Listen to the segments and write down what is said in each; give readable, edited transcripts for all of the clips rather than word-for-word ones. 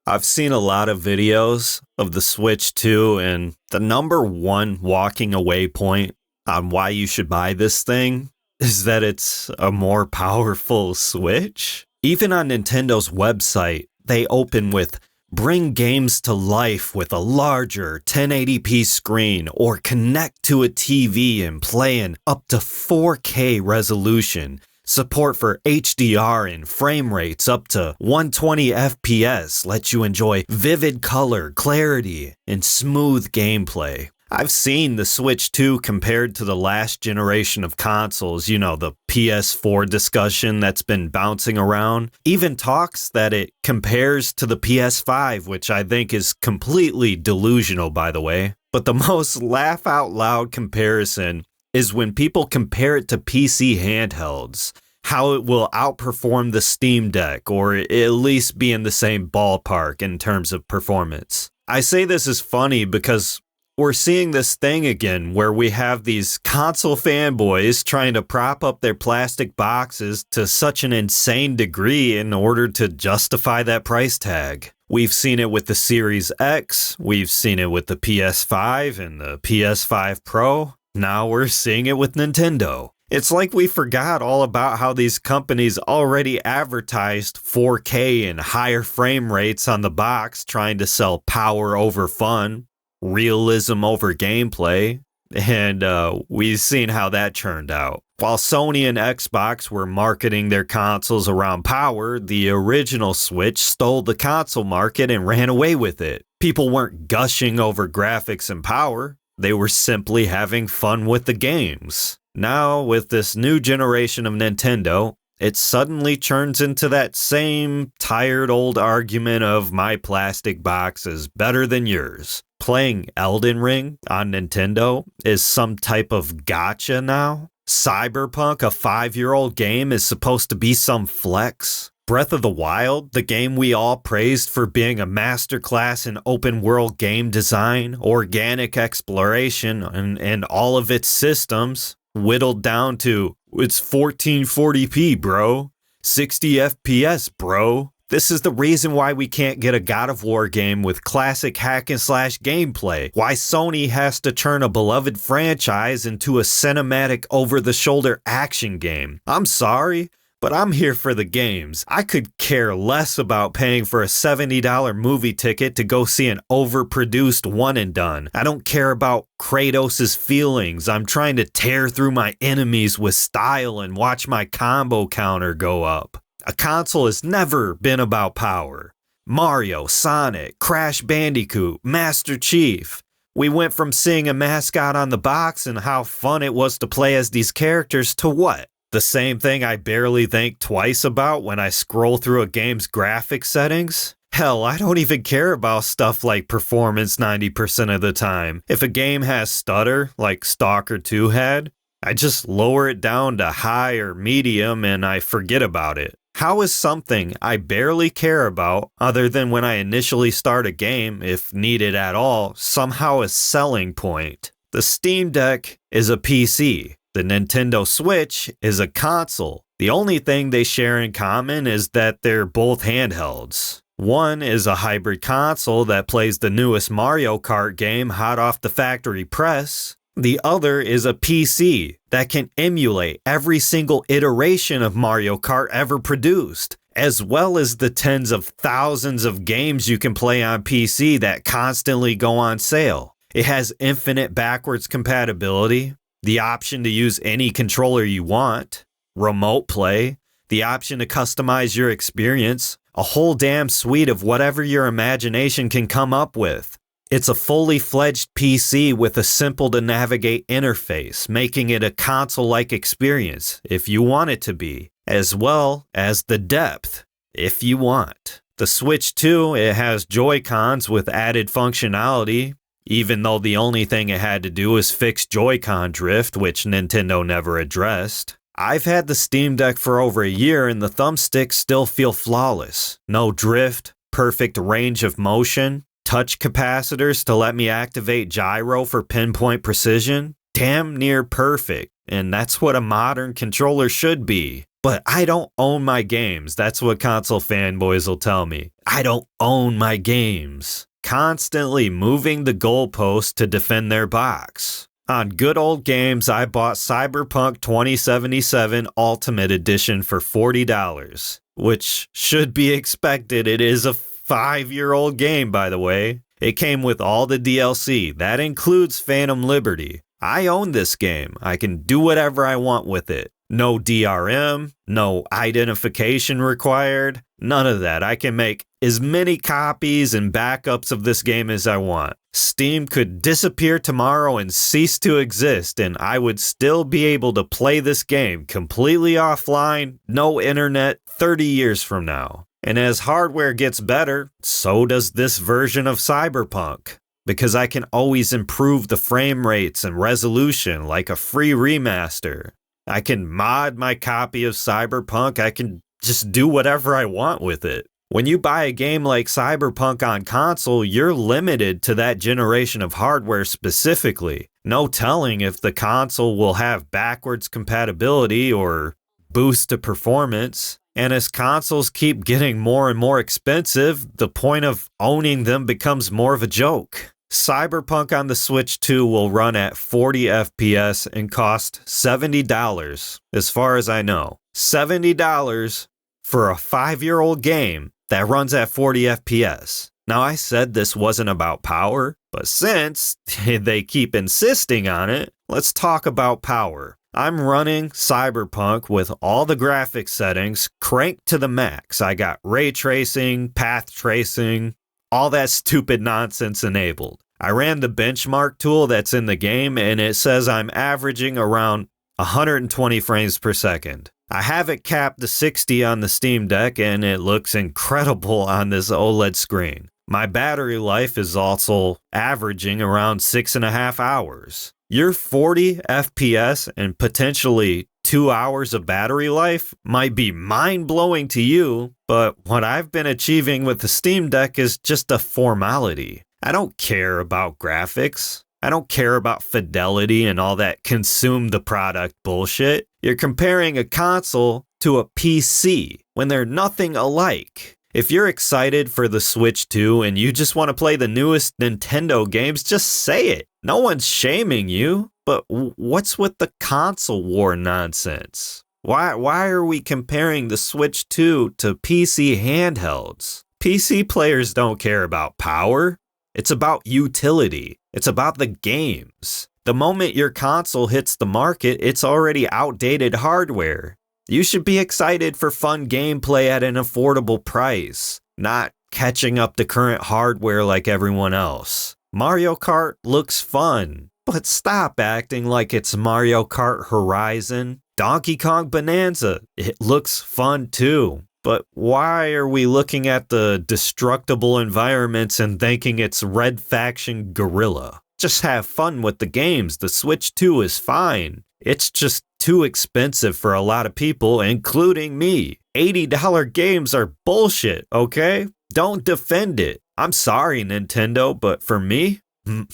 I've seen a lot of videos of the Switch 2, and the number one walking away point on why you should buy this thing is that it's a more powerful Switch. Even on Nintendo's website, they open with "Bring games to life with a larger 1080p screen or connect to a TV and play in up to 4K resolution. Support for HDR and frame rates up to 120 FPS lets you enjoy vivid color, clarity, and smooth gameplay." I've seen the Switch 2 compared to the last generation of consoles, the PS4 discussion that's been bouncing around. Even talks that it compares to the PS5, which I think is completely delusional, by the way. But the most laugh out loud comparison is when people compare it to PC handhelds, how it will outperform the Steam Deck, or at least be in the same ballpark in terms of performance. I say this is funny because we're seeing this thing again where we have these console fanboys trying to prop up their plastic boxes to such an insane degree in order to justify that price tag. We've seen it with the Series X, we've seen it with the PS5 and the PS5 Pro. Now we're seeing it with Nintendo. It's like we forgot all about how these companies already advertised 4K and higher frame rates on the box, trying to sell power over fun, realism over gameplay, and we've seen how that turned out. While Sony and Xbox were marketing their consoles around power, the original Switch stole the console market and ran away with it. People weren't gushing over graphics and power. They were simply having fun with the games. Now, with this new generation of Nintendo, it suddenly turns into that same tired old argument of my plastic box is better than yours. Playing Elden Ring on Nintendo is some type of gotcha now. Cyberpunk, a 5-year-old game, is supposed to be some flex. Breath of the Wild, the game we all praised for being a masterclass in open world game design, organic exploration, and all of its systems, whittled down to, it's 1440p, bro. 60 FPS, bro. This is the reason why we can't get a God of War game with classic hack and slash gameplay. Why Sony has to turn a beloved franchise into a cinematic over-the-shoulder action game. I'm sorry, but I'm here for the games. I could care less about paying for a $70 movie ticket to go see an overproduced one and done. I don't care about Kratos' feelings. I'm trying to tear through my enemies with style and watch my combo counter go up. A console has never been about power. Mario, Sonic, Crash Bandicoot, Master Chief. We went from seeing a mascot on the box and how fun it was to play as these characters to what? The same thing I barely think twice about when I scroll through a game's graphics settings? Hell, I don't even care about stuff like performance 90% of the time. If a game has stutter, like Stalker 2 had, I just lower it down to high or medium and I forget about it. How is something I barely care about, other than when I initially start a game, if needed at all, somehow a selling point? The Steam Deck is a PC. The Nintendo Switch is a console. The only thing they share in common is that they're both handhelds. One is a hybrid console that plays the newest Mario Kart game hot off the factory press. The other is a PC that can emulate every single iteration of Mario Kart ever produced, as well as the tens of thousands of games you can play on PC that constantly go on sale. It has infinite backwards compatibility, the option to use any controller you want, remote play, the option to customize your experience, a whole damn suite of whatever your imagination can come up with. It's a fully fledged PC with a simple to navigate interface, making it a console-like experience if you want it to be, as well as the depth if you want. The Switch 2, it has Joy-Cons with added functionality, even though the only thing it had to do was fix Joy-Con drift, which Nintendo never addressed. I've had the Steam Deck for over a year and the thumbsticks still feel flawless. No drift, perfect range of motion, touch capacitors to let me activate gyro for pinpoint precision. Damn near perfect, and that's what a modern controller should be. But I don't own my games. That's what console fanboys will tell me. I don't own my games. Constantly moving the goalpost to defend their box. On good old games, I bought Cyberpunk 2077 Ultimate Edition for $40, which should be expected. It is a 5-year-old game, by the way. It came with all the DLC. That includes Phantom Liberty. I own this game. I can do whatever I want with it. No DRM, no identification required, none of that. I can make as many copies and backups of this game as I want. Steam could disappear tomorrow and cease to exist, and I would still be able to play this game completely offline, no internet, 30 years from now. And as hardware gets better, so does this version of Cyberpunk. Because I can always improve the frame rates and resolution like a free remaster. I can mod my copy of Cyberpunk. I can just do whatever I want with it. When you buy a game like Cyberpunk on console, you're limited to that generation of hardware specifically. No telling if the console will have backwards compatibility or boost to performance. And as consoles keep getting more and more expensive, the point of owning them becomes more of a joke. Cyberpunk on the Switch 2 will run at 40 FPS and cost $70, as far as I know. $70 for a 5-year-old game that runs at 40 FPS. Now, I said this wasn't about power, but since they keep insisting on it, let's talk about power. I'm running Cyberpunk with all the graphics settings cranked to the max. I got ray tracing, path tracing, all that stupid nonsense enabled. I ran the benchmark tool that's in the game and it says I'm averaging around 120 frames per second. I have it capped to 60 on the Steam Deck and it looks incredible on this OLED screen. My battery life is also averaging around 6.5 hours. Your 40 FPS and potentially 2 hours of battery life might be mind-blowing to you, but what I've been achieving with the Steam Deck is just a formality. I don't care about graphics. I don't care about fidelity and all that consume the product bullshit. You're comparing a console to a PC when they're nothing alike. If you're excited for the Switch 2 and you just want to play the newest Nintendo games, just say it. No one's shaming you, but what's with the console war nonsense? Why are we comparing the Switch 2 to PC handhelds? PC players don't care about power. It's about utility. It's about the games. The moment your console hits the market, it's already outdated hardware. You should be excited for fun gameplay at an affordable price, not catching up to current hardware like everyone else. Mario Kart looks fun, but stop acting like it's Mario Kart Horizon. Donkey Kong Bonanza, it looks fun too. But why are we looking at the destructible environments and thinking it's Red Faction Guerrilla? Just have fun with the games. The Switch 2 is fine. It's just too expensive for a lot of people, including me. $80 games are bullshit, okay? Don't defend it. I'm sorry, Nintendo, but for me,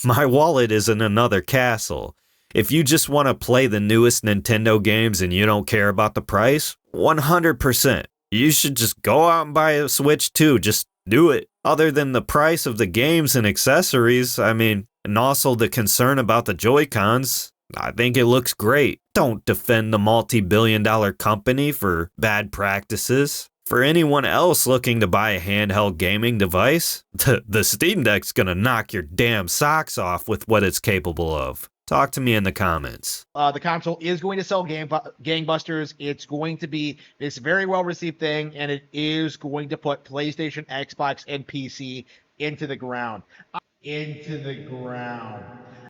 my wallet is in another castle. If you just want to play the newest Nintendo games and you don't care about the price, 100%. You should just go out and buy a Switch 2. Just do it. Other than the price of the games and accessories, and also the concern about the Joy-Cons, I think it looks great. Don't defend the multi-billion-dollar company for bad practices. For anyone else looking to buy a handheld gaming device, the Steam Deck's gonna knock your damn socks off with what it's capable of. Talk to me in the comments. The console is going to sell gangbusters. It's going to be this very well-received thing, and it is going to put PlayStation, Xbox, and PC into the ground.